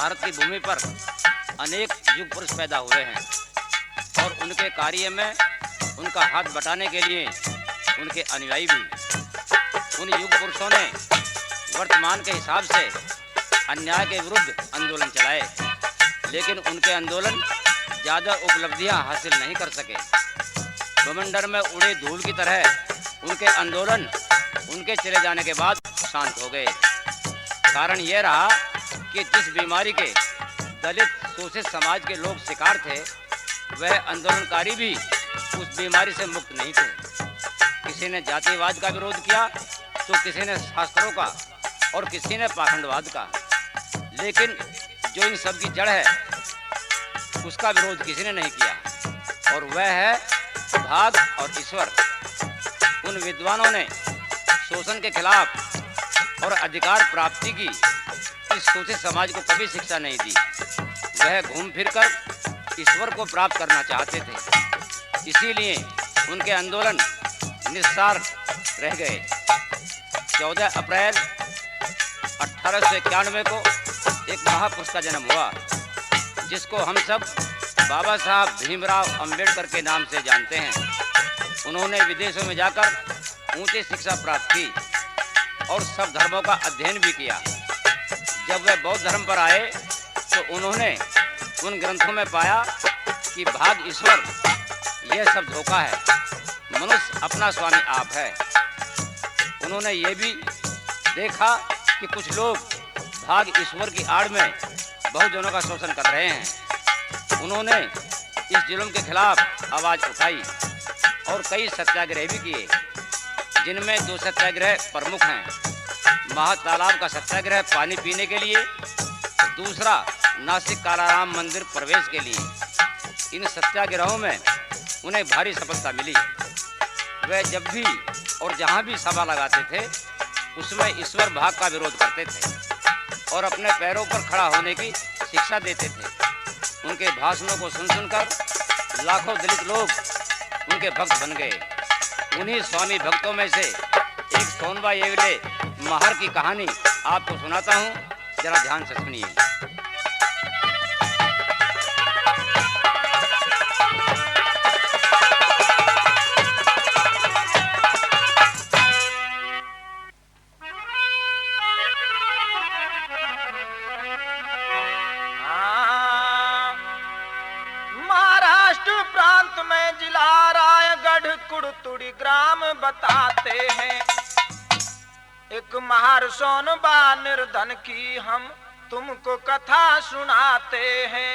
भारत की भूमि पर अनेक युग पुरुष पैदा हुए हैं और उनके कार्य में उनका हाथ बटाने के लिए उनके अनुयायी भी। उन युग पुरुषों ने वर्तमान के हिसाब से अन्याय के विरुद्ध आंदोलन चलाए, लेकिन उनके आंदोलन ज़्यादा उपलब्धियां हासिल नहीं कर सके। बवंडर में उड़े धूल की तरह उनके आंदोलन उनके चले जाने के बाद शांत हो गए। कारण यह रहा कि जिस बीमारी के दलित शोषित समाज के लोग शिकार थे, वह आंदोलनकारी भी उस बीमारी से मुक्त नहीं थे। किसी ने जातिवाद का विरोध किया तो किसी ने शास्त्रों का और किसी ने पाखंडवाद का, लेकिन जो इन सब की जड़ है उसका विरोध किसी ने नहीं किया, और वह है भाग और ईश्वर। उन विद्वानों ने शोषण के खिलाफ और अधिकार प्राप्ति की इस शोषित समाज को कभी शिक्षा नहीं दी। वह घूम फिरकर ईश्वर को प्राप्त करना चाहते थे, इसीलिए उनके आंदोलन निस्सार रह गए। 14 अप्रैल 1891 को एक महापुरुष का जन्म हुआ, जिसको हम सब बाबा साहब भीमराव अंबेडकर के नाम से जानते हैं। उन्होंने विदेशों में जाकर ऊंची शिक्षा प्राप्त की और सब धर्मों का अध्ययन भी किया। जब वे बौद्ध धर्म पर आए तो उन्होंने उन ग्रंथों में पाया कि भाग ईश्वर यह सब धोखा है, मनुष्य अपना स्वामी आप है। उन्होंने ये भी देखा कि कुछ लोग भाग ईश्वर की आड़ में बहुजनों का शोषण कर रहे हैं। उन्होंने इस जुल्म के खिलाफ आवाज़ उठाई और कई सत्याग्रह भी किए, जिनमें 2 सत्याग्रह प्रमुख हैं। महातालाब का सत्याग्रह पानी पीने के लिए, दूसरा नासिक कालाराम मंदिर प्रवेश के लिए। इन सत्याग्रहों में उन्हें भारी सफलता मिली। वे जब भी और जहाँ भी सभा लगाते थे उसमें ईश्वर भाग का विरोध करते थे और अपने पैरों पर खड़ा होने की शिक्षा देते थे। उनके भाषणों को सुन सुनकर लाखों दलित लोग उनके भक्त बन गए। उन्हीं स्वामी भक्तों में से एक सोनबा येवले महर की कहानी आपको सुनाता हूँ, जरा ध्यान से सुनिए। महाराष्ट्र प्रांत में जिला रायगढ़ कुड़तुड़ी ग्राम बताते हैं, एक महार सोनबा निर्धन की हम तुमको कथा सुनाते हैं।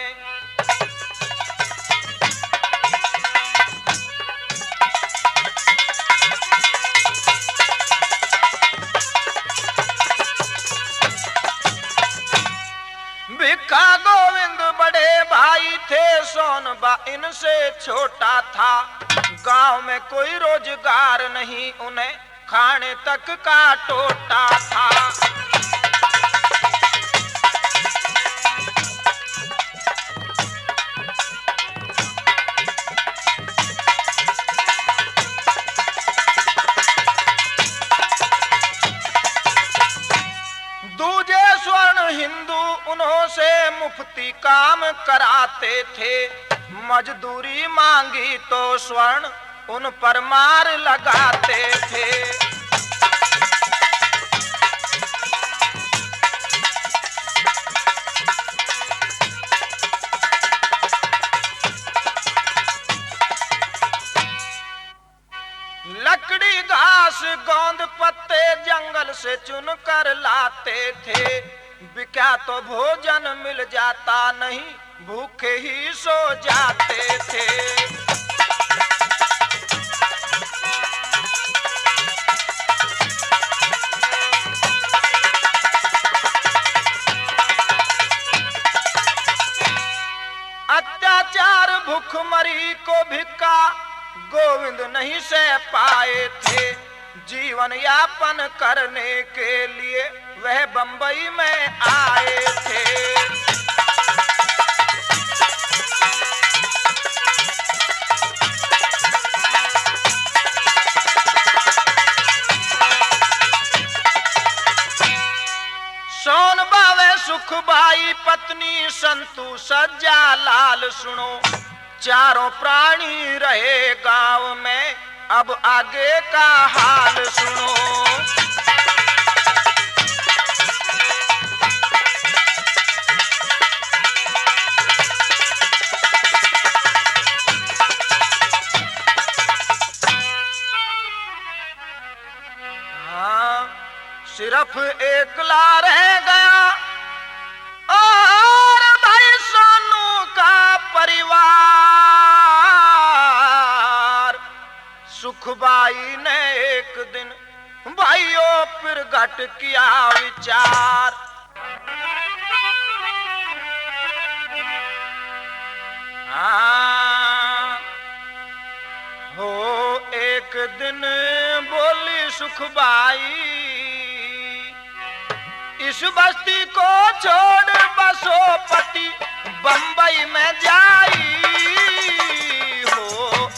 भिक्खा गोविंद बड़े भाई थे, सोनबा इनसे छोटा था। गांव में कोई रोजगार नहीं, उन्हें खाने तक का टोटा था। दूजे स्वर्ण हिंदू उन्हों से मुफ्ती काम कराते थे। मजदूरी मांगी तो स्वर्ण उन पर मार लगाते थे। लकड़ी घास गोंद पत्ते जंगल से चुन कर लाते थे। बिका तो भोजन मिल जाता नहीं, भूखे ही सो जाते थे। अत्याचार भूखमरी को भिक्खा गोविंद नहीं सह पाए थे। जीवन यापन करने के लिए वह बंबई में आए थे। सोनबा वे सुख सुखबाई पत्नी संतु सज्जा लाल सुनो, चारों प्राणी रहे गांव में, अब आगे का हाल सुनो। सिर्फ एकला रह गया और भाई सोनू का परिवार। सुखबाई ने एक दिन भाइयों प्रगट किया विचार। हो एक दिन बोली सुखबाई, इस बस्ती को छोड़ बसोपति बंबई में जाई। हो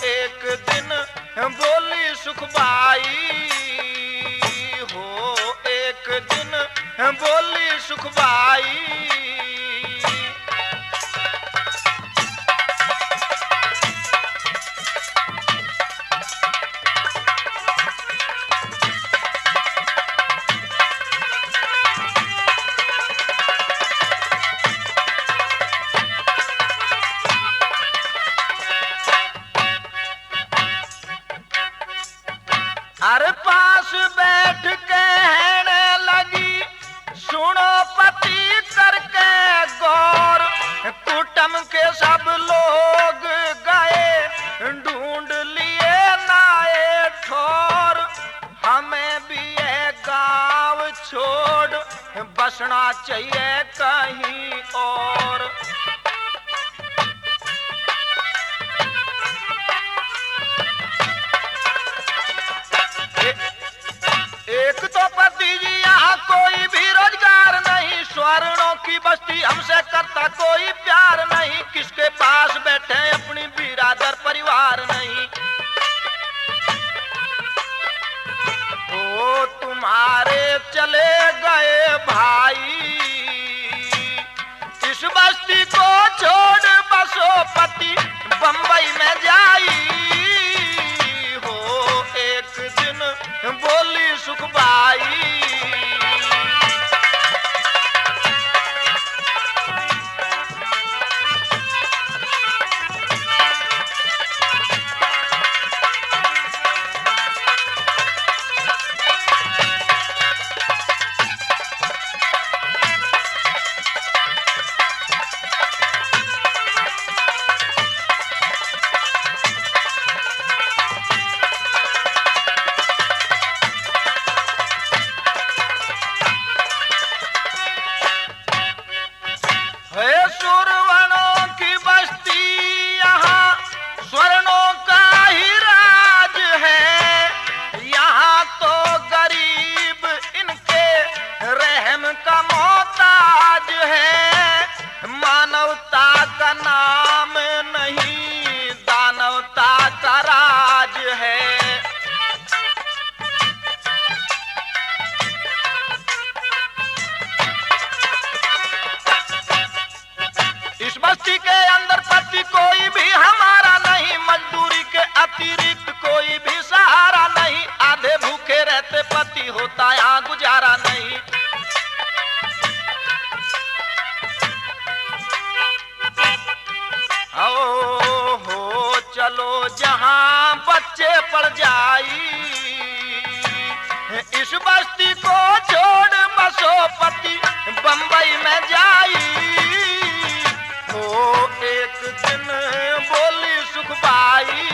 एक दिन बोली सुखबाई, हो एक दिन बोली सुखबाई। हर पास बैठ के कहने लगी, सुनो पति करके गौर। कुटुंब के सब लोग गए, ढूंढ लिए नाए ठोर। हमें भी ये गांव छोड़ बसना चाहिए कहीं और। एक तो पति जी यहाँ कोई भी रोजगार नहीं, स्वर्णों की बस्ती हमसे करता कोई प्यार नहीं। किसके पास बैठे अपनी बिरादर परिवार नहीं। ओ तुम्हारे चले गए भाई, इस बस्ती को छोड़ बसोपति बंबई में जाई। हो एक दिन बोली सुखबाई, सुरवनों की बस्ती यहाँ स्वर्णों का ही राज है। यहाँ तो गरीब इनके रहम का मोहताज है। मानवता का नाम नहीं, दानवता का राज है। इस बस्ती के अंदर पति कोई भी हमारा नहीं, मजदूरी के अतिरिक्त कोई भी सहारा नहीं। आधे भूखे रहते पति होता यहाँ गुजारा नहीं। हो चलो जहाँ बच्चे पड़ जाई, इस बस्ती को छोड़ बसोपति बंबई में जाई। हो एक दिन बोली सुखबाई,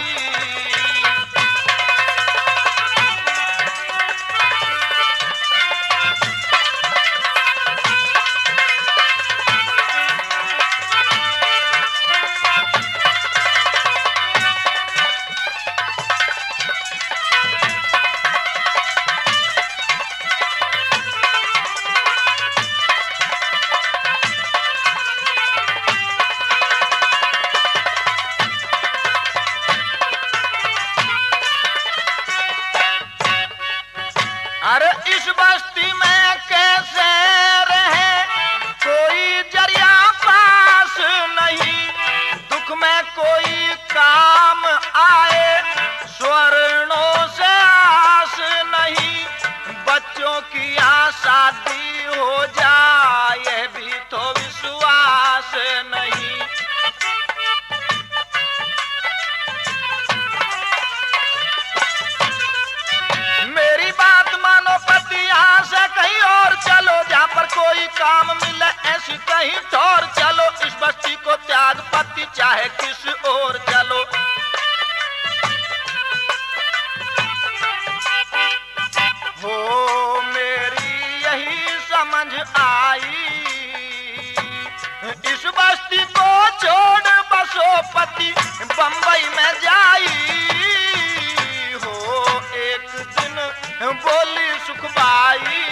काम मिले ऐसी कहीं ठोर चलो, इस बस्ती को त्याग पति चाहे किस ओर चलो। हो मेरी यही समझ आई, इस बस्ती को छोड़ बसो पति बंबई में जाई। हो एक दिन बोली सुखबाई,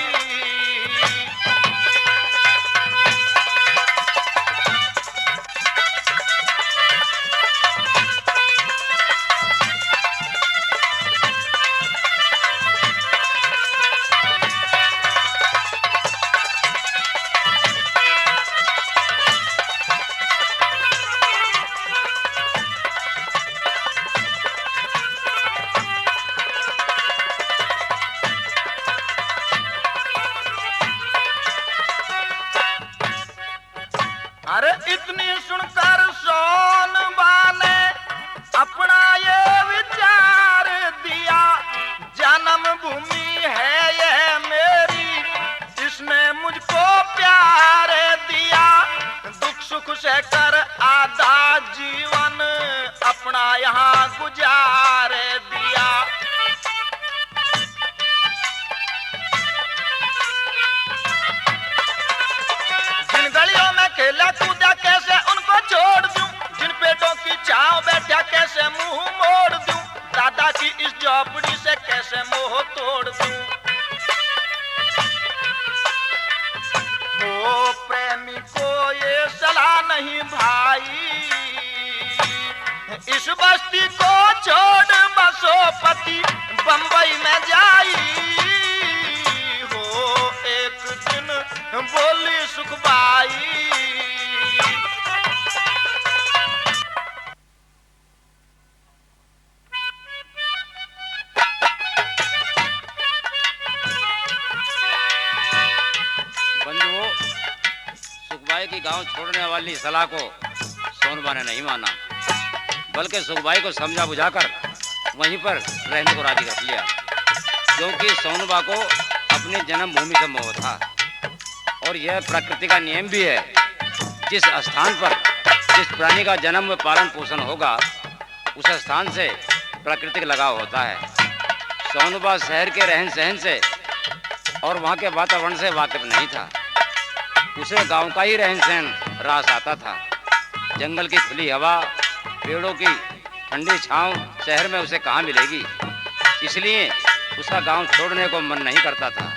अरे इतनी सुनकर सोनबा ने अपना ये विचार दिया, जन्म भूमि है ये मेरी, इसने मुझको प्यार दिया। दुख सुख से कर आधा जीवन अपना यहाँ गुजार दिया। जिन गलियों में खेला कूदा कैसे उनको छोड़ दूं, जिन पेटों की छांव बैठा कैसे मुंह मोड़ दूं, दादा की इस झोपड़ी से कैसे मोह तोड़ दूं। वो प्रेमी को ये सलाह नहीं भाई, इस बस्ती को छोड़ बसो पति बंबई में जाई। हो एक दिन बोली सुखबाई, बंधुओं, सुखबाई की गांव छोड़ने वाली सलाह को सोनबा ने नहीं माना, बल्कि सुखबाई को समझा बुझाकर वहीं पर रहने को राजी कर लिया, क्योंकि सोनबा को अपनी जन्मभूमि से मोह था। और यह प्रकृति का नियम भी है, जिस स्थान पर जिस प्राणी का जन्म में पालन पोषण होगा उस स्थान से प्राकृतिक लगाव होता है। सोनबा शहर के रहन सहन से और वहाँ के वातावरण से वाकिफ नहीं था, उसे गांव का ही रहन सहन रास आता था। जंगल की खुली हवा, पेड़ों की ठंडी छांव शहर में उसे कहाँ मिलेगी, इसलिए उसका गांव छोड़ने को मन नहीं करता था।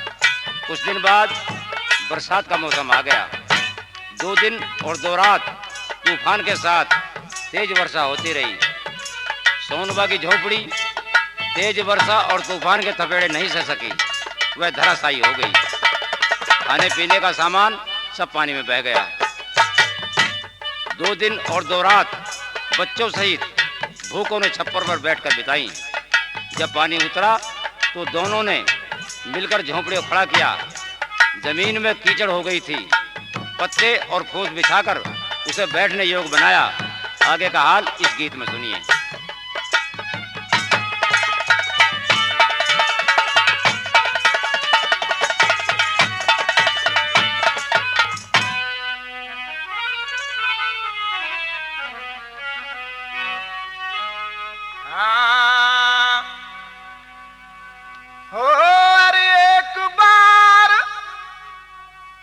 कुछ दिन बाद बरसात का मौसम आ गया। 2 दिन और 2 रात तूफान के साथ तेज वर्षा होती रही। सोनबा की झोपड़ी तेज वर्षा और तूफान के थपेड़े नहीं सह सकी, वह धराशायी हो गई। खाने पीने का सामान सब पानी में बह गया। 2 दिन और 2 रात बच्चों सहित भूखों ने छप्पर पर बैठकर बिताई। जब पानी उतरा तो दोनों ने मिलकर झोंपड़ी को खड़ा किया। जमीन में कीचड़ हो गई थी, पत्ते और फूस बिछाकर उसे बैठने योग्य बनाया। आगे का हाल इस गीत में सुनिए।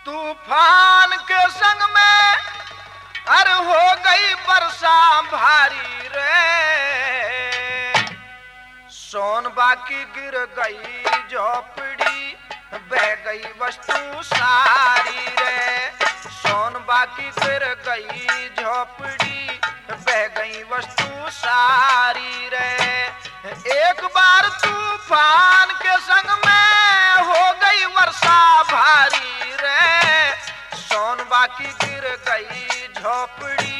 तूफान के संग में अर हो गई वर्षा भारी रे, सोनबा की गिर गई झोपड़ी बह गई वस्तु सारी रे, सोनबा की गिर गई झोपड़ी बह गई वस्तु सारी रे। एक बार तूफान के संग में हो गई वर्षा भारी रे, सोनबा की गिर गई झोपड़ी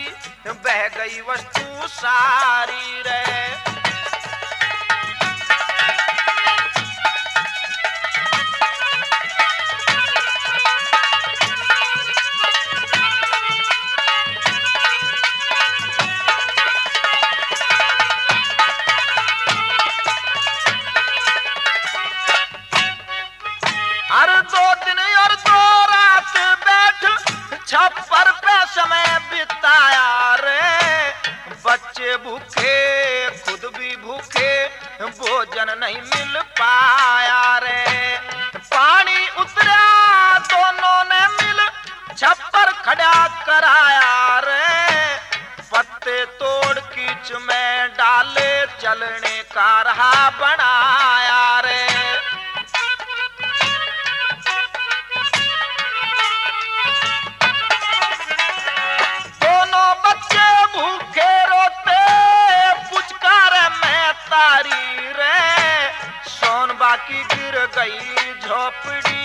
बह गई वस्तु सारी रे। हर 2 दिन और 2 रात भोजन नहीं मिल पाया रे। पानी उतरा दोनों ने मिल छप्पर खड़ा कराया रे। पत्ते तोड़ कीच में डाले चलने का राह बनाया रे। दोनों बच्चे भूखे रोते पुचकार में तारी रे। सोनबा की गिर गई झोपड़ी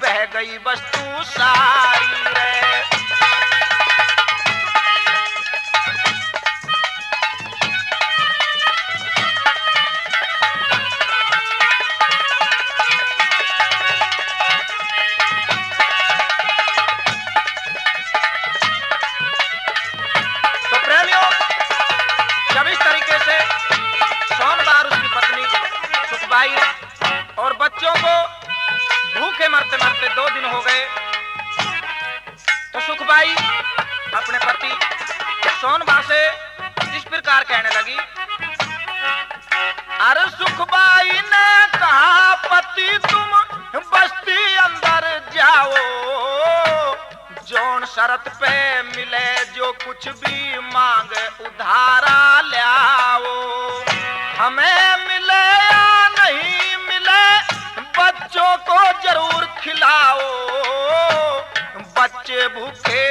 बह गई वस्तु सारी रे। और बच्चों को भूखे मरते मरते 2 दिन हो गए तो सुखबाई अपने पति सोनबा से इस प्रकार कहने लगी। अरे सुखबाई ने कहा पति तुम बस्ती अंदर जाओ। जौन शरत पे मिले जो कुछ भी मांगे उधारा लाओ। हमें मिले या नहीं मिले बच्चों को जरूर खिलाओ। बच्चे भूखे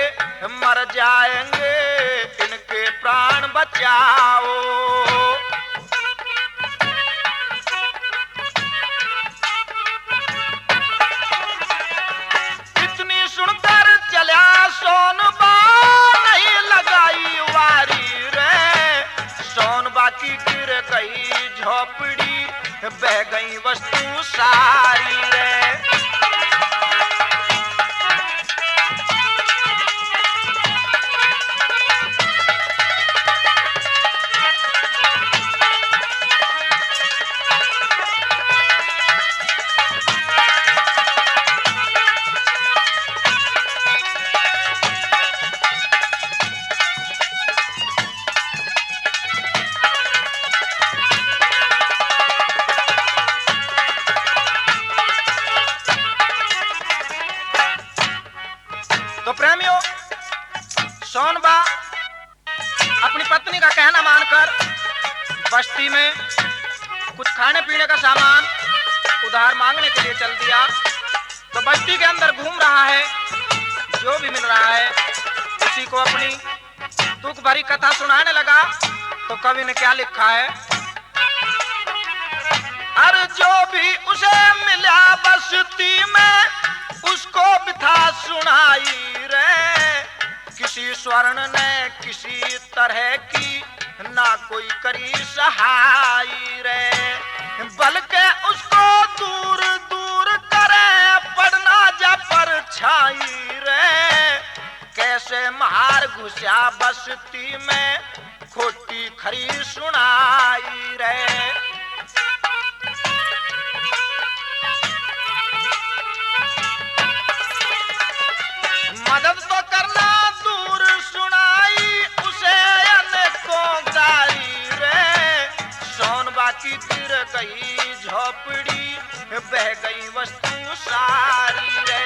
मर जाएंगे इनके प्राण बचाओ। इतनी सुनकर चला सोनबा नहीं लगाई वारी रे। सोनबा की गिर गई झोपड़ी बह गई वस्तु सारी रे। तो प्रेमियों, सोनबा अपनी पत्नी का कहना मानकर बस्ती में कुछ खाने पीने का सामान उधार मांगने के लिए चल दिया। तो बस्ती के अंदर घूम रहा है, जो भी मिल रहा है उसी को अपनी दुख भरी कथा सुनाने लगा। तो कवि ने क्या लिखा है? अरे जो भी उसे मिला बस्ती में उसको बिथा सुनाई रे। किसी स्वर्ण ने किसी तरह की ना कोई करी सहाई रे। बल्कि उसको दूर दूर करे पड़ना जा परछाई रे। कैसे महार घुसा बस्ती में खोटी खरी सुनाई रे। मदद तो करना दूर सुनाई उसे अनेकों गारी रे। सोनबा की गिर गई झोपड़ी बह गई वस्तु सारी रे।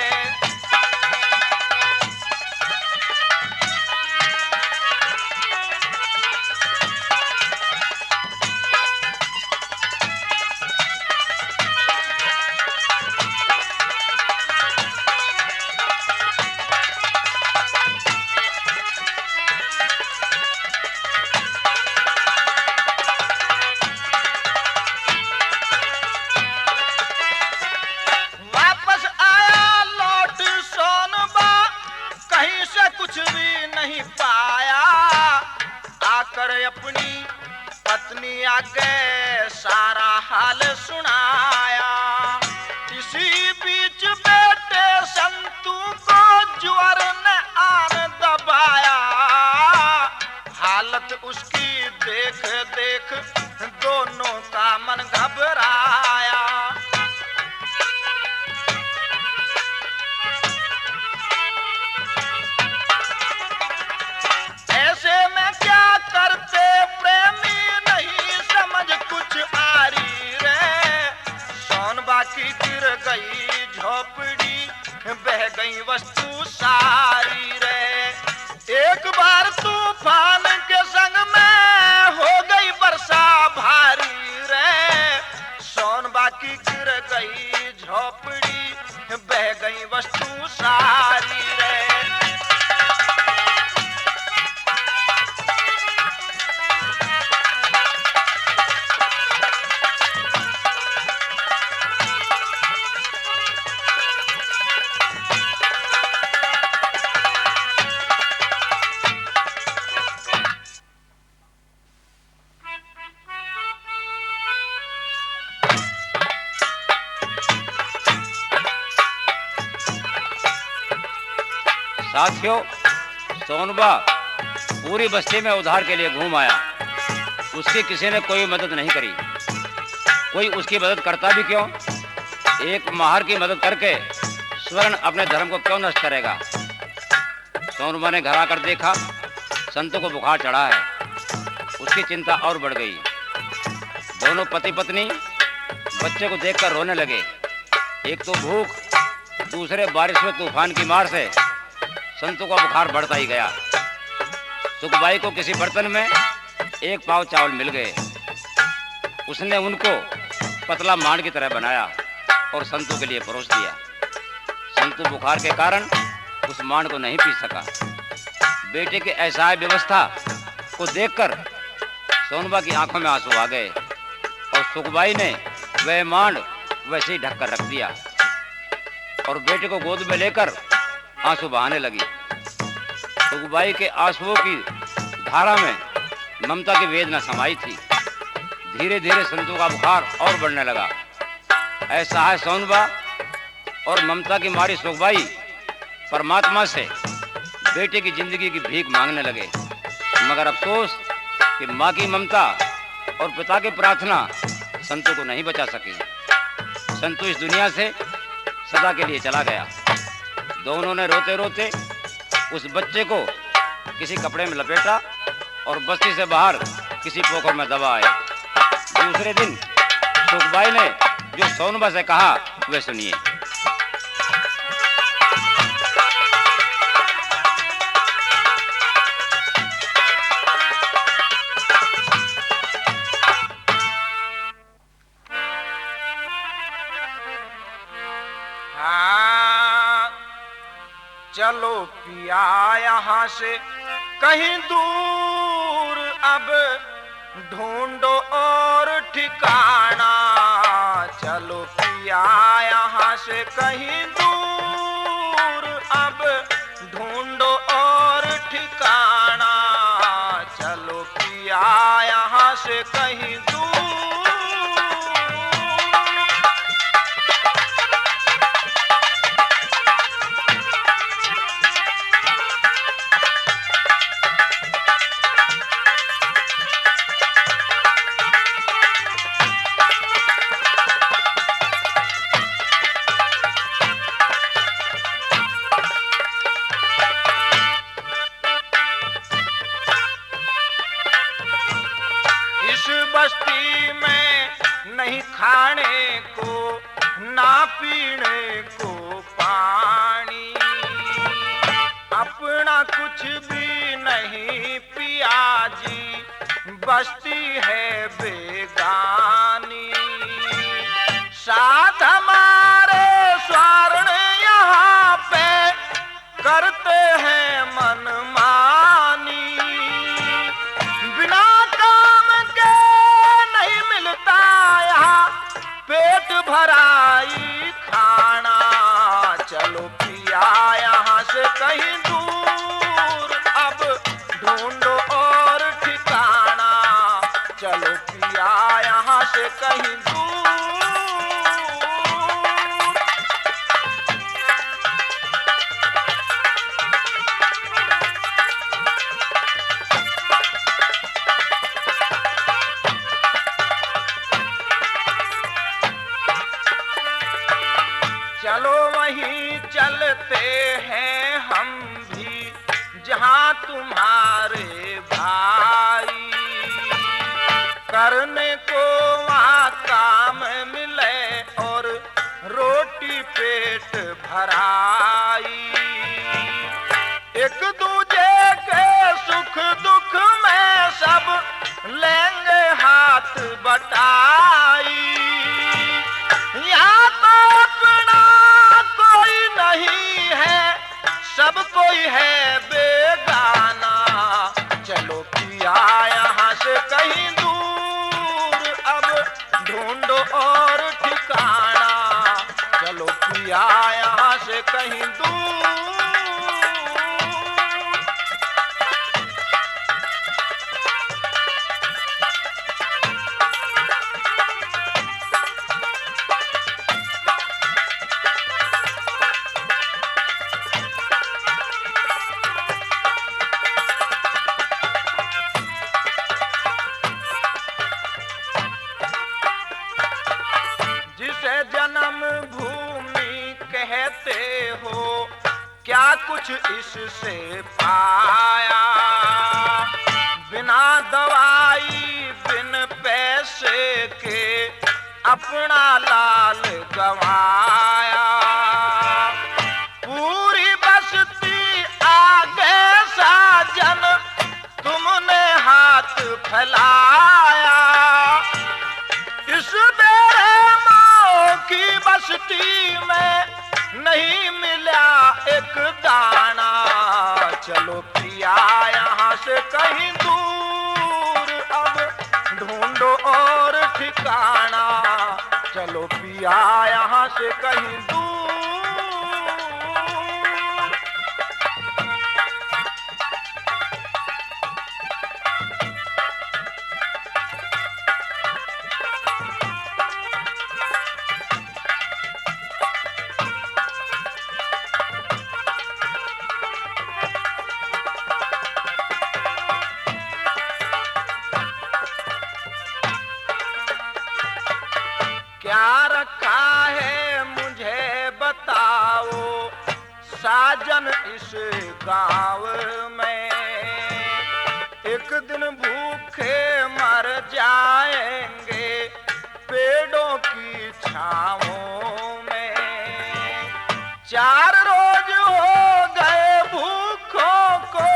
अपनी पत्नी आगे सारा हाल सुनाया। इसी बीच बेटे संतू को ज्वर ने आन दबाया। हालत उसकी देख देख दोनों का मन घबराया। ऐसे में क्या करते प्रेमी नहीं समझ कुछ आ की गिर गई झोपड़ी, बह गई वस्तु सारी रे। एक बार तूफान के संग में हो गई वर्षा भारी रे। सोनबा की गिर गई झोपड़ी, बह गई वस्तु सारी रे। साथियों, सोनबा पूरी बस्ती में उधार के लिए घूम आया। उसकी किसी ने कोई मदद नहीं करी। कोई उसकी मदद करता भी क्यों? एक महार की मदद करके स्वर्ण अपने धर्म को क्यों नष्ट करेगा? सोनबा ने घर आकर देखा संतों को बुखार चढ़ा है। उसकी चिंता और बढ़ गई। दोनों पति पत्नी बच्चे को देखकर रोने लगे। एक तो भूख, दूसरे बारिश में तूफान की मार से संतों का बुखार बढ़ता ही गया। सुखबाई को किसी बर्तन में एक पाव चावल मिल गए। उसने उनको पतला मांड की तरह बनाया और संतों के लिए परोस दिया। संतु बुखार के कारण उस मांड को नहीं पी सका। बेटे की ऐसा व्यवस्था को देखकर सोनबा की आंखों में आंसू आ गए और सुखबाई ने वह मांड वैसे ही ढककर रख दिया और बेटे को गोद में लेकर आंसू बहाने लगी। सुखबाई के आंसुओं की धारा में ममता की वेदना समाई थी। धीरे धीरे संतों का बुखार और बढ़ने लगा। ऐसा है सोनबा और ममता की मारी सुखबाई परमात्मा से बेटे की जिंदगी की भीख मांगने लगे। मगर अफसोस कि माँ की ममता और पिता की प्रार्थना संतों को नहीं बचा सकी। संतु इस दुनिया से सदा के लिए चला गया। दोनों ने रोते रोते उस बच्चे को किसी कपड़े में लपेटा और बस्ती से बाहर किसी पोखर में दबा आए। दूसरे दिन सुखबाई ने जो सोनबा से कहा वे सुनिए। चलो पिया यहाँ से कहीं दूर, अब ढूंढो और ठिकाना। चलो पिया यहाँ से कहीं दूर, अब ढूंढो और ठिकाना। चलो पिया यहाँ से कहीं दूर। बस्ती में नहीं खाने को ना पीने को पानी, अपना कुछ भी नहीं पिया जी, बस्ती है बेगानी। साथ हमारे स्वर्ण यहाँ पे करते हैं मनमानी। बिना काम के नहीं मिलता यहाँ पेट भराई खाना। चलो पिया यहाँ से कहीं दूर, अब ढूंढो और ठिकाना। चलो पिया यहाँ से कहीं दूर। चलो वहीं चलते हैं हम भी, जहां तुम्हारे भाई करने को वहां काम मिले और भराई। एक दूजे के सुख दुख में सब लेंगे हाथ बटाई। यहाँ तो अपना कोई नहीं है, सब कोई है बेगाना। चलो पिया यहाँ से कहीं दूर, अब ढूंढो और ठिकाना। चलो पिया यहाँ से कहीं दूर। जिसे जन्म भूमि कहते हो, क्या कुछ इससे पाया? बिना दवाई बिन पैसे के अपना लाल गवाया। पूरी बस्ती आगे साजन तुमने हाथ फैलाया। इस बेरे माओ की बस्ती में नहीं मिला एक दाना। चलो पिया यहाँ से कहीं दूर, अब ढूंढो और ठिकाना। चलो पिया यहाँ से कहीं दूर। क्या रखा है मुझे बताओ साजन इस गांव में? एक दिन भूखे मर जाएंगे पेड़ों की छांवों में। 4 रोज हो गए भूखों को,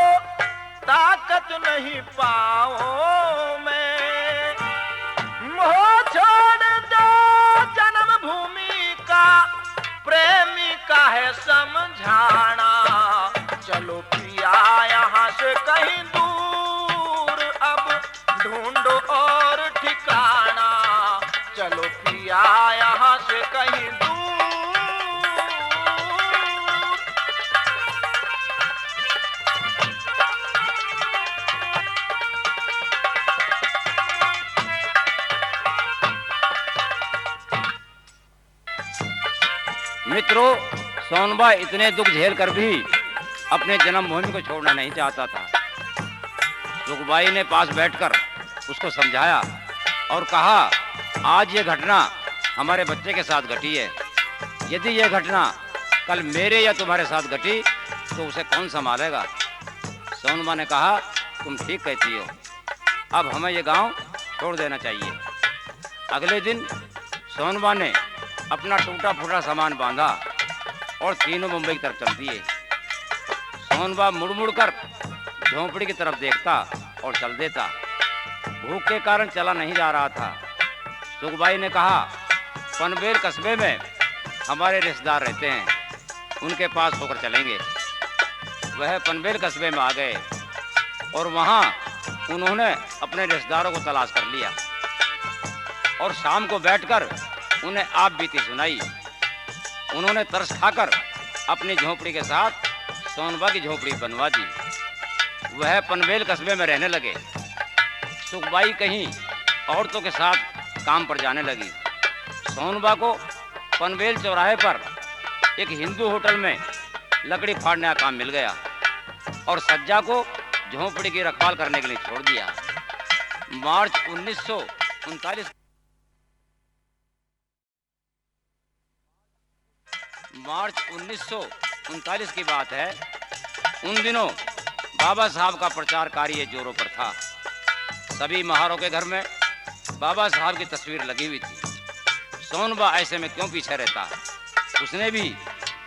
ताकत नहीं पाओ में। मोह छोड़ दो जन्मभूमि का, प्रेमी का है समझाना। चलो पिया यहाँ से कहीं दूर, अब ढूंढो और ठिकाना। चलो पिया यहाँ से कहीं दूर। मित्रों, सोनबा इतने दुख झेल कर भी अपने जन्मभूमि को छोड़ना नहीं चाहता था। सुखबाई ने पास बैठकर उसको समझाया और कहा, आज ये घटना हमारे बच्चे के साथ घटी है। यदि ये घटना कल मेरे या तुम्हारे साथ घटी तो उसे कौन संभालेगा? सोनबा ने कहा, तुम ठीक कहती हो, अब हमें ये गांव छोड़ देना चाहिए। अगले दिन सोनबा ने अपना टूटा फूटा सामान बांधा और तीनों मुंबई की तरफ चल दिए। सोनबा मुड़ मुड़ कर झोंपड़ी की तरफ देखता और चल देता। भूख के कारण चला नहीं जा रहा था। सुखबाई ने कहा, पनवेल कस्बे में हमारे रिश्तेदार रहते हैं, उनके पास होकर चलेंगे। वह पनवेल कस्बे में आ गए और वहाँ उन्होंने अपने रिश्तेदारों को तलाश कर लिया और शाम को बैठकर उन्हें आप बीती सुनाई। उन्होंने तरस खाकर अपनी झोंपड़ी के साथ सोनबा की झोंपड़ी बनवा दी। वह पनवेल कस्बे में रहने लगे। सुखबाई कहीं औरतों के साथ काम पर जाने लगी। सोनबा को पनवेल चौराहे पर एक हिंदू होटल में लकड़ी फाड़ने का काम मिल गया और सज्जा को झोंपड़ी की रखवाल करने के लिए छोड़ दिया। मार्च 1939 की बात है। उन दिनों बाबा साहब का प्रचार कार्य जोरों पर था। सभी महारों के घर में बाबा साहब की तस्वीर लगी हुई थी। सोनबा ऐसे में क्यों पीछे रहता? उसने भी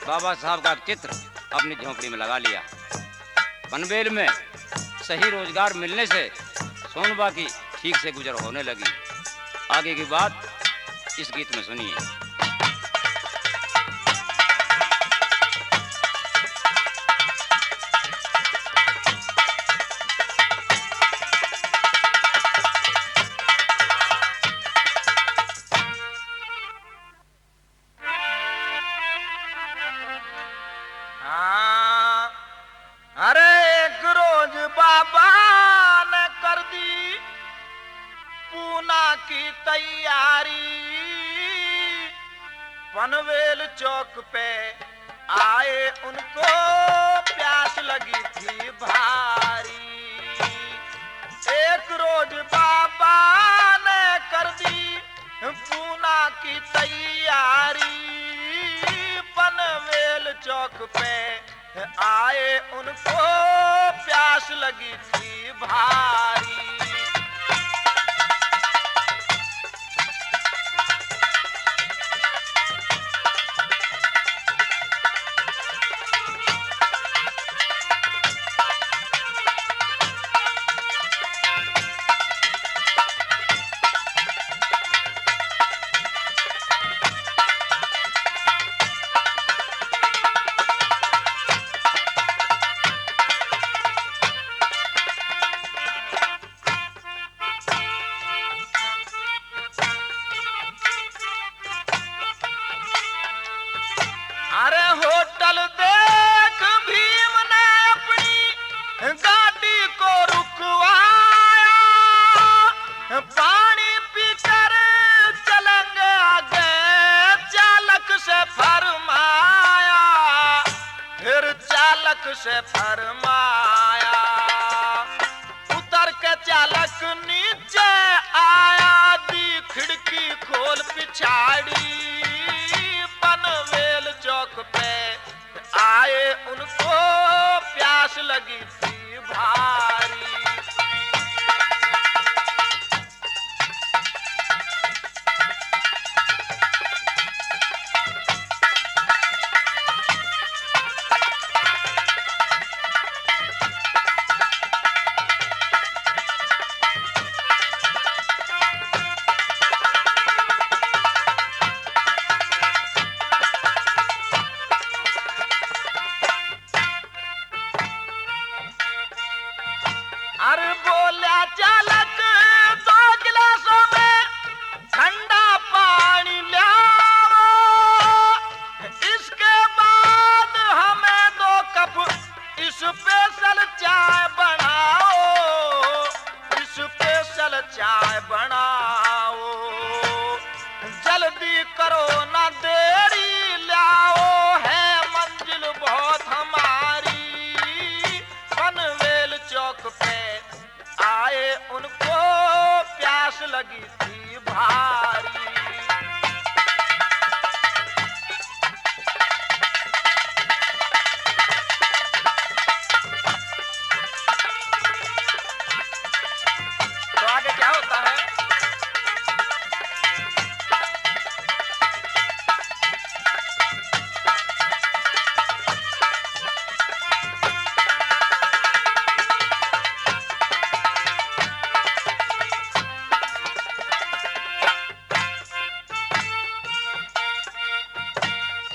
बाबा साहब का चित्र अपनी झोंपड़ी में लगा लिया। पनवेल में सही रोजगार मिलने से सोनबा की ठीक से गुजर होने लगी। आगे की बात इस गीत में सुनिए। हाँ, अरे एक रोज बाबा ने कर दी पूना की तैयारी। पनवेल चौक पे आए उनको प्यास लगी थी भारी। एक रोज बाबा ने कर दी पूना की तैयारी। पनवेल चौक पे आए उनको प्यास लगी थी भारी। अरे होटल देख भीम ने अपनी गाड़ी को रुकवाया। पानी पीकर चलेंगे आगे चालक से फरमाया। फिर चालक से फरमाया। उतर के चालक नीचे आया। दी खिड़की खोल पिछाड़ी। पनवेल चौक पे आए उनको प्यास लगी थी भारी। अरे बोला चालक 2 गिलासों में ठंडा पानी लाओ। इसके बाद हमें 2 कप स्पेशल चाय बनाओ। स्पेशल चाय बनाओ। जल्दी करो ना देरी लाओ। है मंजिल बहुत हमारी। पनवेल चौक पे आए उनको प्यास लगी थी भारी। तो आगे क्या होता है?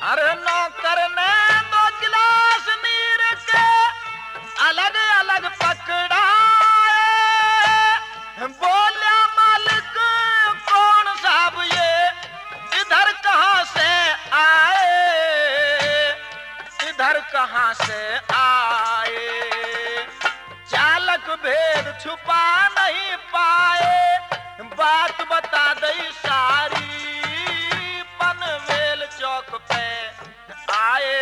अरे नौकर ने 2 गिलास नीर के अलग अलग पकड़ाए। बोला मालिक कौन साहब ये इधर कहाँ से आए। इधर कहाँ से आए। चालक भेद छुपा नहीं पाए। बात बता दई सारी। पनवेल चौक पे आए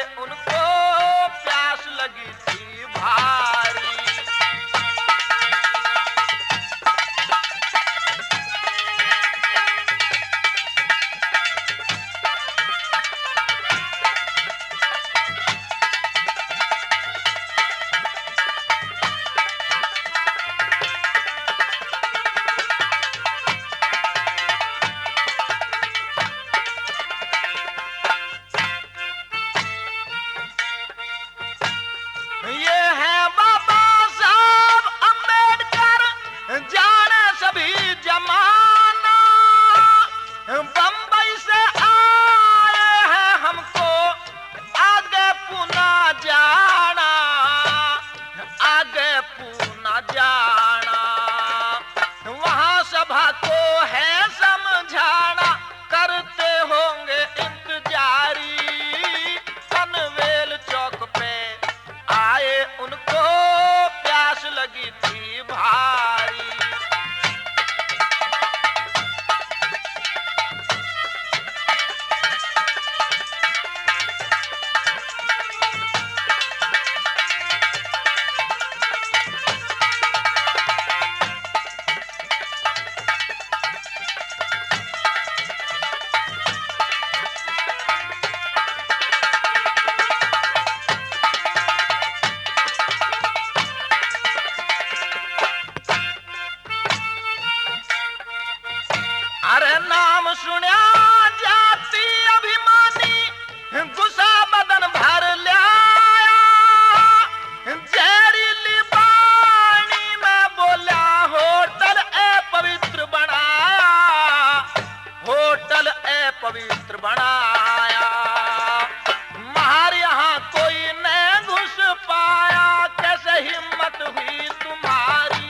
नाम सुन्या जाति अभिमानी गुस्सा बदन भर लिया जहरीली पानी में बोला होटल ए पवित्र बनाया होटल ए पवित्र बनाया महार यहाँ कोई न घुस पाया कैसे हिम्मत हुई तुम्हारी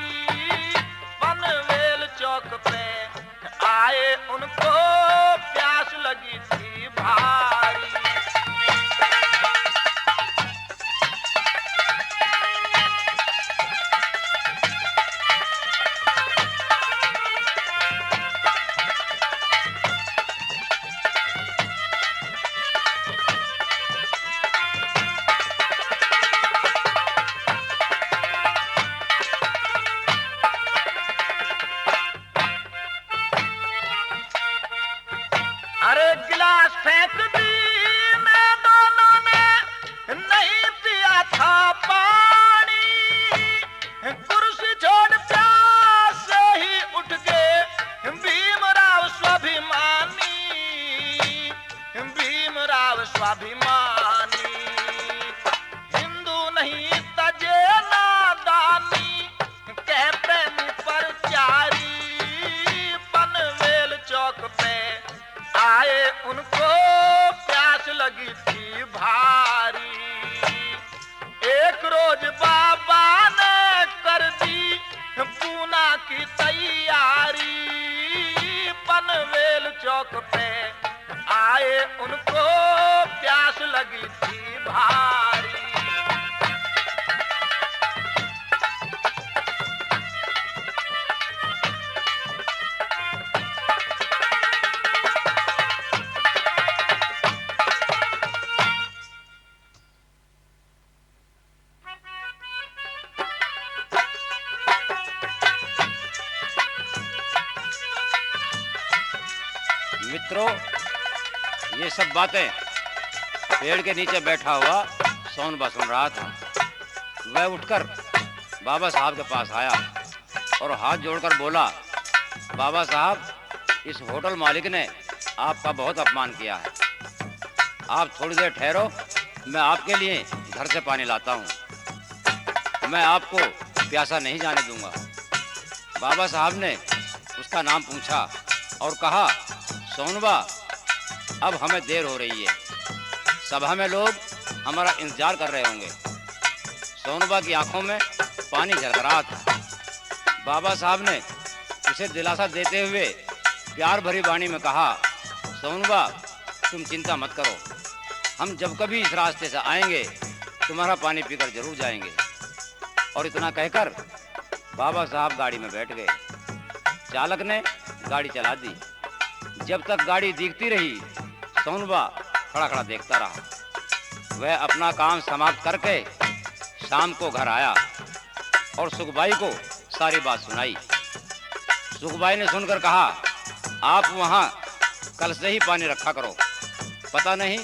पनवेल चौक पे आए उनको प्यास लगी थी भारी अरे गिलास फेंक दी मैं दोनों ने नहीं पिया था पानी कुर्सी छोड़ प्यास से ही उठ गए भीमराव स्वाभिमानी हिंदू नहीं तजे नादानी कह प्रेम पर चारी पनवेल चौक पे आए उनको प्यास लगी थी भारी एक रोज बाबा ने कर दी पूना की तैयारी पनवेल चौक पे आए उनको प्यास लगी थी भारी मित्रों, ये सब बातें पेड़ के नीचे बैठा हुआ सोनबा सुन रहा था। वह उठकर बाबा साहब के पास आया और हाथ जोड़कर बोला, बाबा साहब, इस होटल मालिक ने आपका बहुत अपमान किया है। आप थोड़ी देर ठहरो, मैं आपके लिए घर से पानी लाता हूँ। मैं आपको प्यासा नहीं जाने दूंगा। बाबा साहब ने उसका नाम पूछा और कहा, सोनबा, अब हमें देर हो रही है। सभा में लोग हमारा इंतजार कर रहे होंगे। सोनबा की आंखों में पानी झलक रहा था। बाबा साहब ने उसे दिलासा देते हुए प्यार भरी वाणी में कहा, सोनबा, तुम चिंता मत करो। हम जब कभी इस रास्ते से आएंगे तुम्हारा पानी पीकर जरूर जाएंगे। और इतना कहकर बाबा साहब गाड़ी में बैठ गए। चालक ने गाड़ी चला दी। जब तक गाड़ी दिखती रही, सोनबा खड़ा खड़ा देखता रहा। वह अपना काम समाप्त करके शाम को घर आया और सुखबाई को सारी बात सुनाई। सुखबाई ने सुनकर कहा, आप वहाँ कल से ही पानी रखा करो। पता नहीं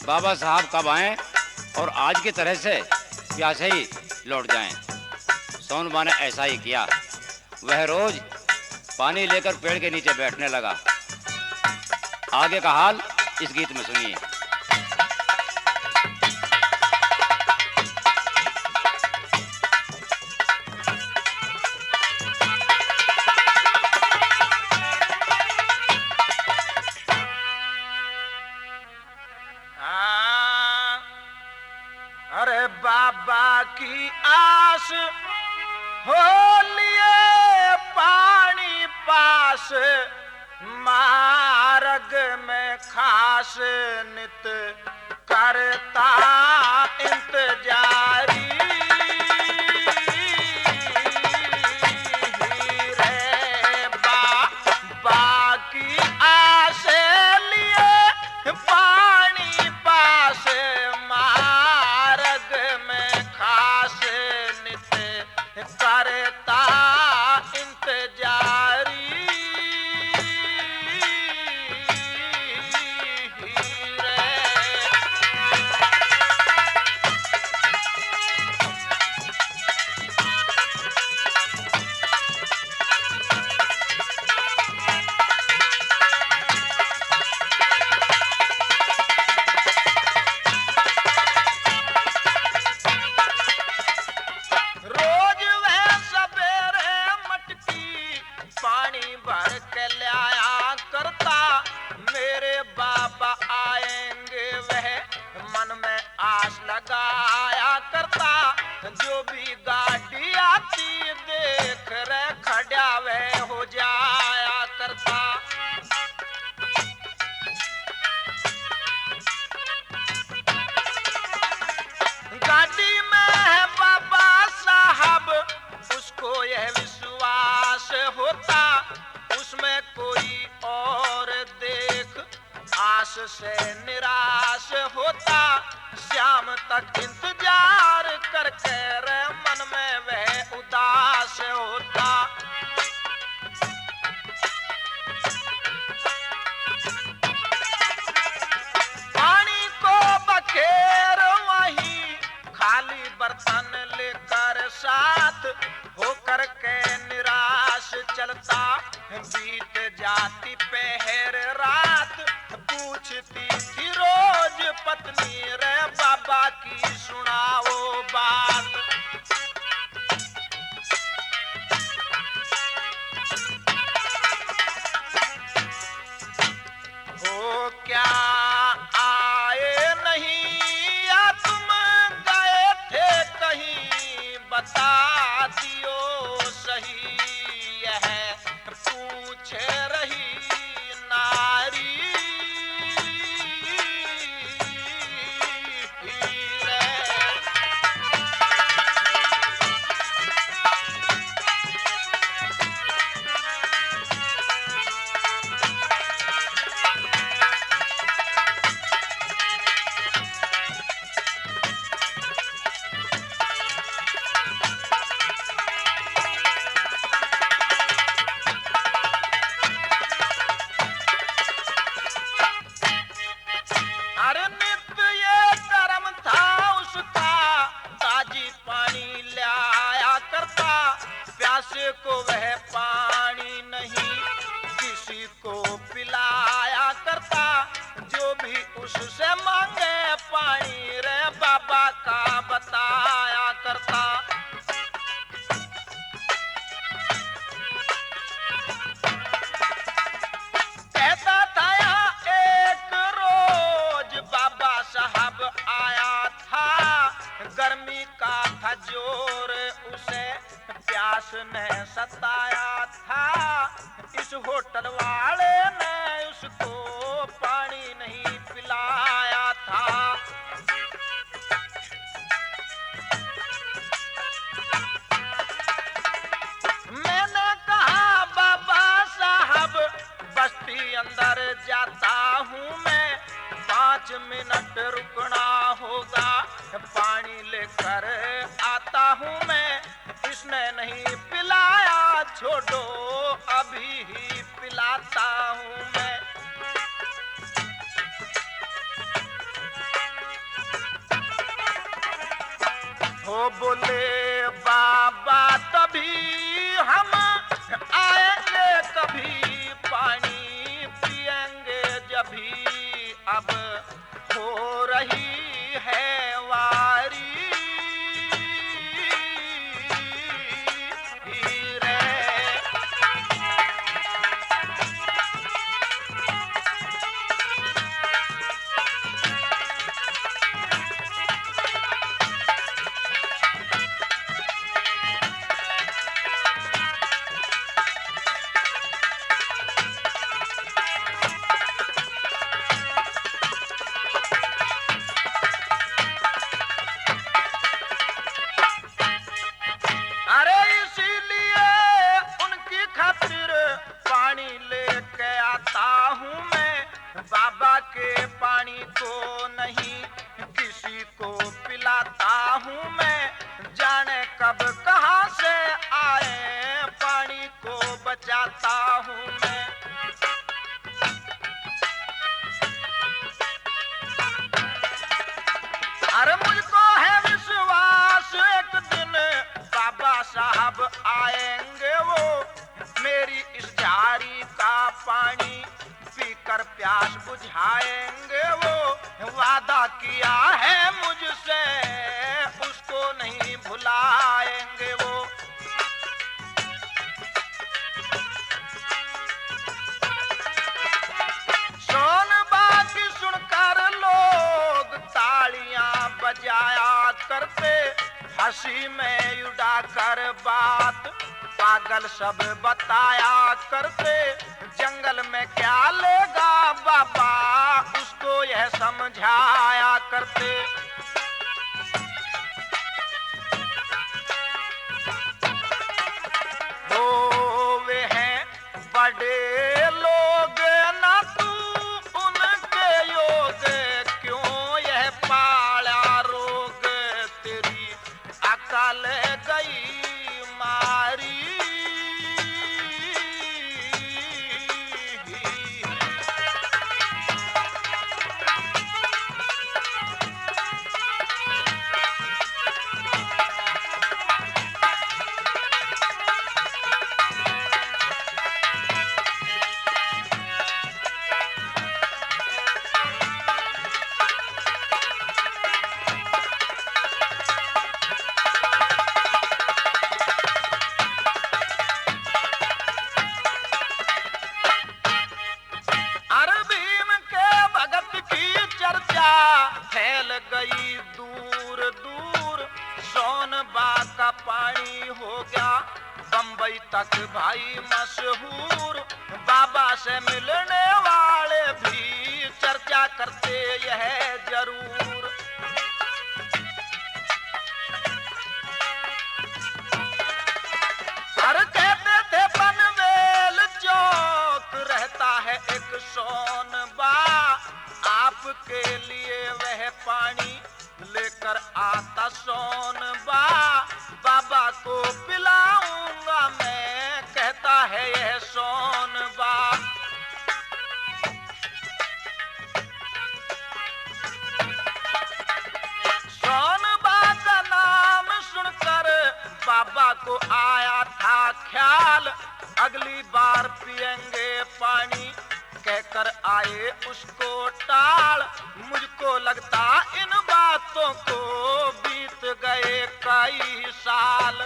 बाबा साहब कब आएं और आज की तरह से प्यासे ही लौट जाएं। सोनबा ने ऐसा ही किया। वह रोज पानी लेकर पेड़ के नीचे बैठने लगा। आगे का हाल इस गीत में सुनिए। अरे बाबा की आस हो लिए पानी पास मार्ग में खास नित करता इंतजारी रे बाबा की आस लिए पानी पास मार्ग में खास नित करता इंतजारी रे लगाया करता, जो भी गाड़ी आती देख रे खड़ा वह हो जाया करता। गाड़ी में है बाबा साहब, उसको यह विश्वास होता, उसमें कोई और देख आस से निराश होता। शाम तक इंतजार करके रे मन में वह उदास होता। पानी को बखेर वहीं खाली बर्तन लेकर साथ होकर के निराश चलता। बीत जाती पहर रात, पूछती थी रोज पत्नी रे बाबा की सुनाओ बात। हो क्या आए नहीं या तुम गए थे कहीं, बता दियो सही यह पूछ रही नारी रे। अरे नित्य ये कर्म था उसका, ताजी पानी लाया करता। प्यासे को वह पानी नहीं किसी को पिलाया करता, जो भी उससे मांगे पानी रे बाबा का बताया करता। कहता था यहाँ एक रोज बाबा साहब आया था, गर्मी का था जोर उसे प्यास ने सताया था। इस होटल वाले ने उसको पानी नहीं पिलाया था। मैंने कहा बाबा साहब बस्ती अंदर जाता हूँ मैं, 5 मिनट रुकना होगा, पानी लेकर आता हूँ मैं। इसने नहीं पिलाया, छोड़ो अभी ही पिलाता हूँ मैं। हो बोले बाबा तभी हम आएंगे, कभी पानी पिएंगे जभी, अब हो रही है वारी रे। के पानी को नहीं किसी को पिलाता हूँ मैं, जाने कब कहाँ से आए पानी को बचाता हूँ मैं। अरे मुझको है विश्वास एक दिन बाबा साहब आएंगे, वो मेरी इस झाड़ी का पानी पीकर प्यास बुझाएंगे। वो वादा किया है मुझसे उसको नहीं भुलाएंगे वो। सोन बाकी सुनकर लोग तालियां बजाया करते, हंसी में उड़ा कर बात पागल सब बताया करते। जंगल में क्या लेगा बाबा, उसको यह समझाया करते। हो वे हैं बड़े लोग ना तू उनके योग, क्यों यह पाला रोग, तेरी अकल गई मारी। फैल गई दूर दूर, सोनबा का पानी हो गया बंबई तक भाई मशहूर। बाबा से मिलने वाले भी चर्चा करते यह जरूर। हर कहते थे पनवेल चौक रहता है एक सोनबा, आपके लिए वह पानी लेकर आता सोनबा। बाबा को पिलाऊंगा मैं, कहता है यह सोनबा। सोनबा का नाम सुनकर बाबा को आया था ख्याल, अगली बार पिएंगे पानी कहकर आए उसको टाल। मुझको लगता इन बातों को बीत गए कई साल।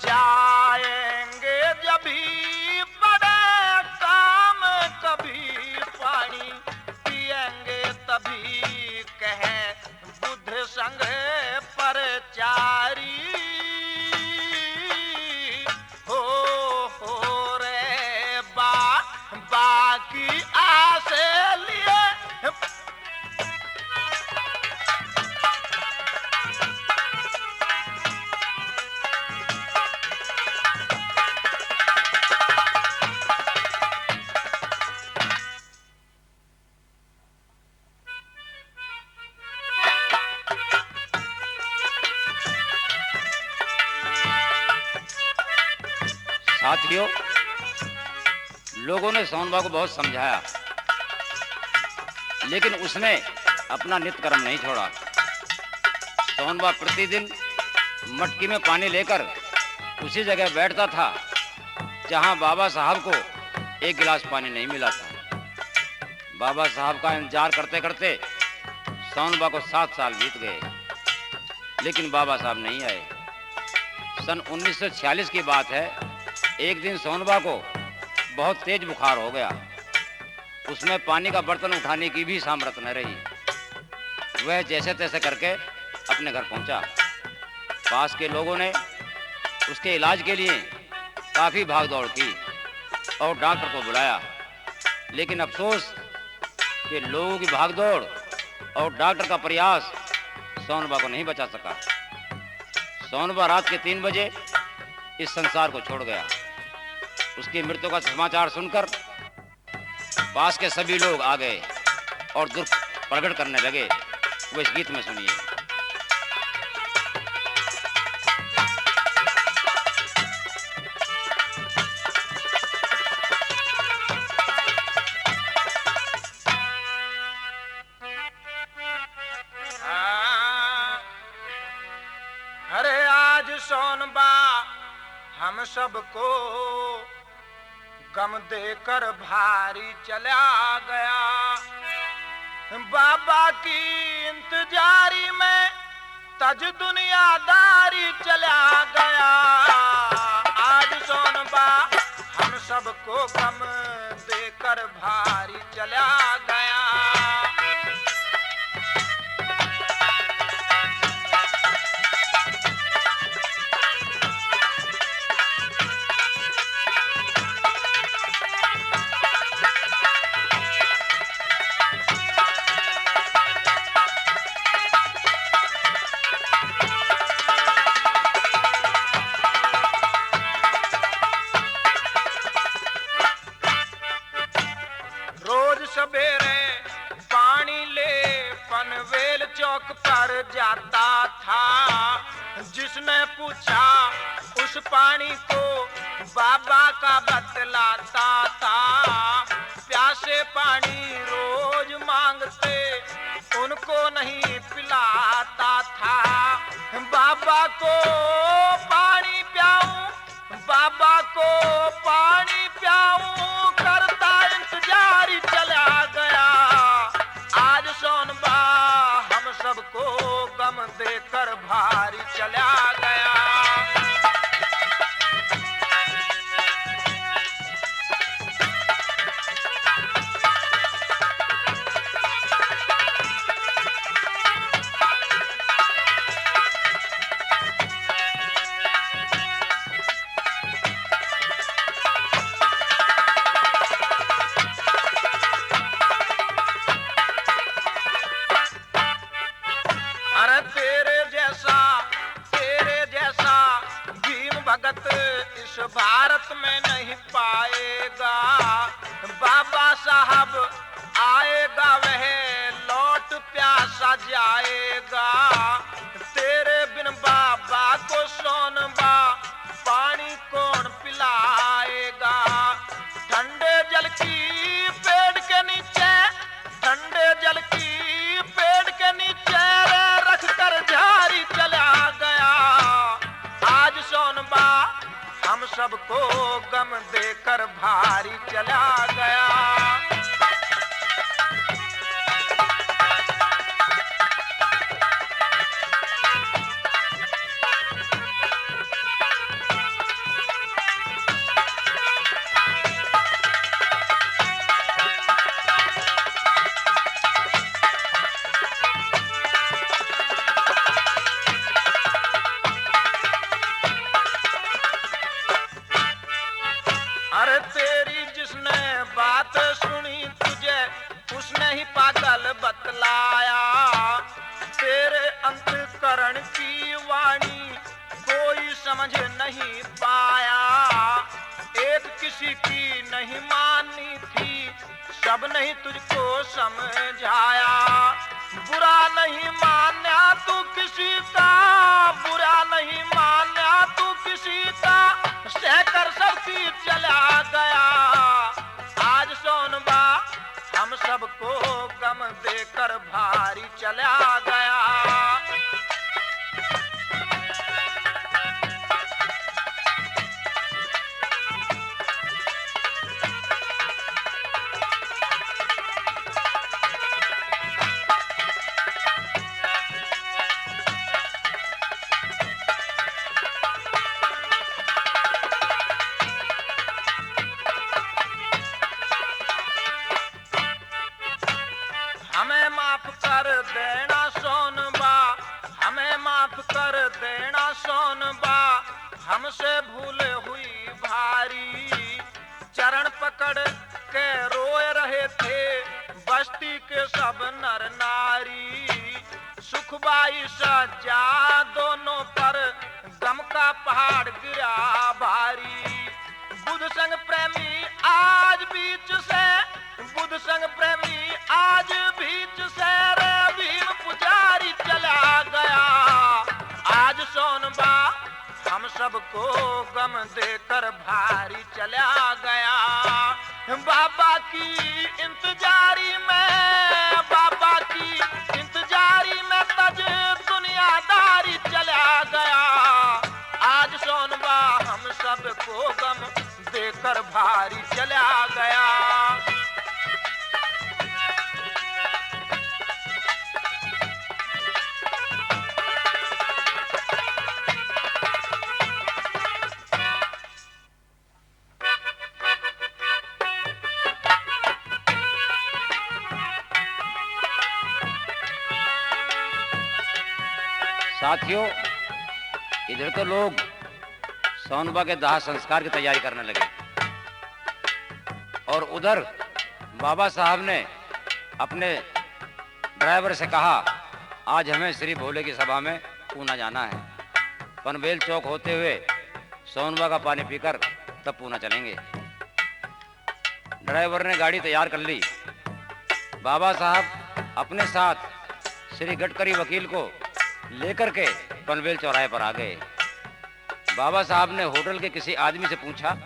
जाएंगे जब भी बड़े काम, कभी पानी पिएंगे तभी कहे बुद्ध संग परचारी। बाकी आसे लिए साथियों, लोगों ने सोनबा को बहुत समझाया, लेकिन उसने अपना नित्य कर्म नहीं छोड़ा। सोनबा प्रतिदिन मटकी में पानी लेकर उसी जगह बैठता था जहां बाबा साहब को एक गिलास पानी नहीं मिला था। बाबा साहब का इंतजार करते करते सोनबा को 7 साल बीत गए, लेकिन बाबा साहब नहीं आए। सन 1946 की बात है। एक दिन सोनबा को बहुत तेज बुखार हो गया। उसमें पानी का बर्तन उठाने की भी सामर्थ्य न रही। वह जैसे तैसे करके अपने घर पहुंचा। पास के लोगों ने उसके इलाज के लिए काफ़ी भागदौड़ की और डॉक्टर को बुलाया, लेकिन अफसोस कि लोगों की भागदौड़ और डॉक्टर का प्रयास सोनबा को नहीं बचा सका। सोनबा रात के 3 बजे इस संसार को छोड़ गया। उसकी मृत्यु का समाचार सुनकर पास के सभी लोग आ गए और दुख प्रकट करने लगे। वो इस गीत में सुनिए। अरे आज सोनबा हम सबको गम देकर भारी चला गया। बाबा की इंतजारी में तज दुनियादारी चला गया। आज सोनबा हम सबको गम देकर भारी जाता था। जिसने पूछा उस पानी को बाबा का बतलाता था। प्यासे पानी रोज मांगते उनको नहीं पिलाता था। बाबा को पानी पियाऊं, बाबा को पानी पियाऊं, करता इंतजार चला गया। आज सोनबा हम सबको गम देकर भारी चला गया। अरे तेरे जैसा भीम भगत इस भारत में नहीं पाएगा। बाबा साहब आएगा वह लौट प्यासा जाएगा। तेरे बिन बाबा को सोनबा पानी कौन पिलाएगा। ठंडे जल की पेड़ के नीचे, ठंडे जल की पेड़ के नीचे रख कर झारी चला गया। आज सोनबा हम सबको गम देकर भारी चला गया। अरे तेरी जिसने बात सुनी तुझे उसने ही पागल बतलाया। तेरे अंतकरण की वाणी कोई समझ नहीं पाया। एक किसी की नहीं मानी थी, सब नहीं तुझको समझाया। बुरा नहीं मान्या तू किसी का, बुरा नहीं मान्या तू किसी का, सहकर सबकी चला गया। आज सोनबा हम सबको गम देकर भारी चला गया। हमें माफ कर देना सोनबा, हमें माफ कर देना सोनबा, हमसे भूल हुई भारी। चरण पकड़ के रोए रहे थे बस्ती के सब नर नारी। सुखबाई सजा दोनों पर गम का पहाड़ गिरा भारी। बुध संग प्रेमी आज बीच से, बुध संग प्रेमी आज बीच से रे भीम पुजारी चला गया। आज सोनबा हम सबको गम देकर भारी चला गया। बाबा की इंतजारी में, बाबा की इंतजारी में तज दुनियादारी चला गया। आज सोनबा हम सबको गम देकर भारी चला गया। साथियों, इधर तो लोग सोनबा के दाह संस्कार की तैयारी करने लगे और उधर बाबा साहब ने अपने ड्राइवर से कहा, आज हमें श्री भोले की सभा में पूना जाना है। पनवेल चौक होते हुए सोनबा का पानी पीकर तब पूना चलेंगे। ड्राइवर ने गाड़ी तैयार कर ली। बाबा साहब अपने साथ श्री गडकरी वकील को लेकर के पनवेल चौराहे पर आ गए। बाबा साहब ने होटल के किसी आदमी से पूछा,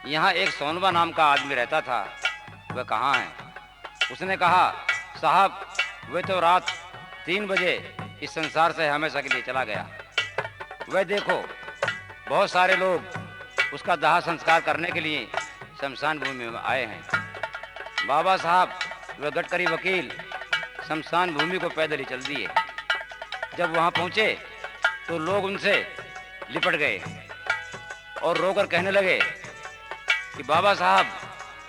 यहाँ एक सोनबा नाम का आदमी रहता था, वह कहाँ है? उसने कहा, साहब वह तो रात 3 बजे इस संसार से हमेशा के लिए चला गया। वह देखो, बहुत सारे लोग उसका दाह संस्कार करने के लिए शमशान भूमि में आए हैं। बाबा साहब वह गडकरी वकील शमशान भूमि को पैदल ही चल दिए। जब वहाँ पहुँचे तो लोग उनसे लिपट गए और रोकर कहने लगे कि बाबा साहब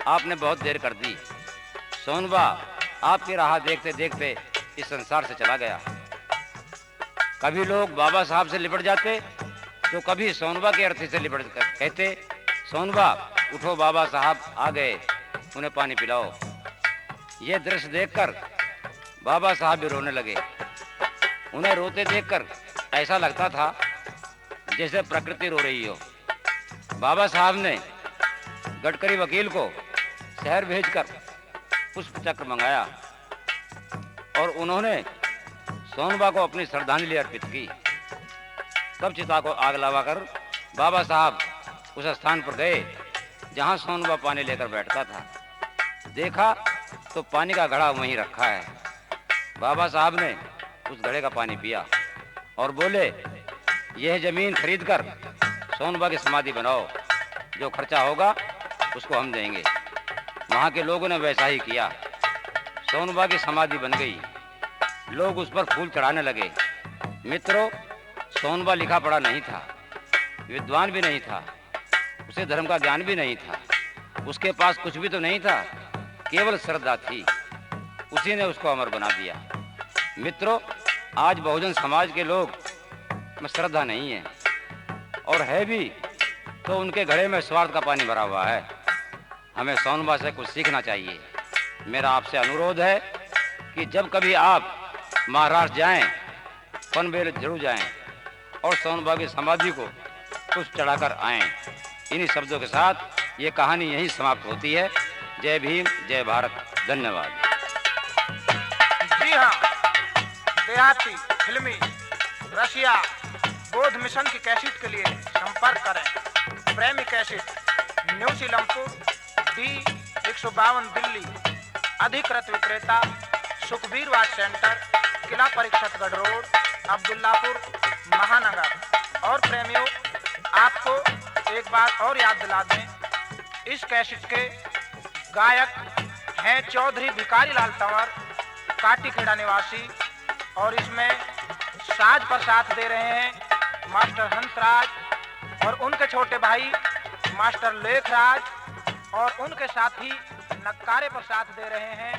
आपने बहुत देर कर दी। सोनबा आपकी राह देखते देखते इस संसार से चला गया। कभी लोग बाबा साहब से लिपट जाते तो कभी सोनबा के अर्थी से लिपट कर कहते, सोनबा उठो, बाबा साहब आ गए, उन्हें पानी पिलाओ। ये दृश्य देखकर बाबा साहब भी रोने लगे। उन्हें रोते देखकर ऐसा लगता था जैसे प्रकृति रो रही हो। बाबा साहब ने गडकरी वकील को शहर भेजकर पुष्प चक्र मंगाया और उन्होंने सोनबा को अपनी श्रद्धांजलि अर्पित की। तब चिता को आग लगाकर बाबा साहब उस स्थान पर गए जहां सोनबा पानी लेकर बैठता था। देखा तो पानी का घड़ा वहीं रखा है। बाबा साहब ने उस घड़े का पानी पिया और बोले, यह जमीन खरीदकर सोनबा की समाधि बनाओ, जो खर्चा होगा उसको हम देंगे। वहाँ के लोगों ने वैसा ही किया। सोनबा की समाधि बन गई। लोग उस पर फूल चढ़ाने लगे। मित्रों, सोनबा लिखा पढ़ा नहीं था, विद्वान भी नहीं था, उसे धर्म का ज्ञान भी नहीं था, उसके पास कुछ भी तो नहीं था, केवल श्रद्धा थी। उसी ने उसको अमर बना दिया। मित्रों, आज बहुजन समाज के लोग में श्रद्धा नहीं है, और है भी तो उनके घड़े में स्वार्थ का पानी भरा हुआ है। हमें सोनबा से कुछ सीखना चाहिए। मेरा आपसे अनुरोध है कि जब कभी आप महाराष्ट्र जाएं, पनवेल जरूर जाएं और सोनबा की समाधि को पुष्प चढ़ाकर आएं। इन्हीं शब्दों के साथ ये कहानी यहीं समाप्त होती है। जय भीम, जय भारत, धन्यवाद। जी हाँ, देहाती, फिल्मी, रशिया, बौद्ध मिशन की कैसेट के लिए संपर्क करें। प्रेमी cassette, new Seelampur, D152 Delhi. अधिकृत विक्रेता सुखबीर वाच सेंटर, किला परिषदगढ़ रोड, अब्दुल्लापुर, महानगर। और प्रेमियों, आपको एक बात और याद दिला दें, इस कैसेट के गायक हैं चौधरी भिकारी लाल तंवर, काटीखेड़ा निवासी, और इसमें साज पर साथ दे रहे हैं मास्टर हंसराज और उनके छोटे भाई मास्टर लेखराज, और उनके साथी नक्कारे पर साथ दे रहे हैं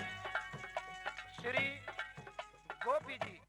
श्री गोपी जी।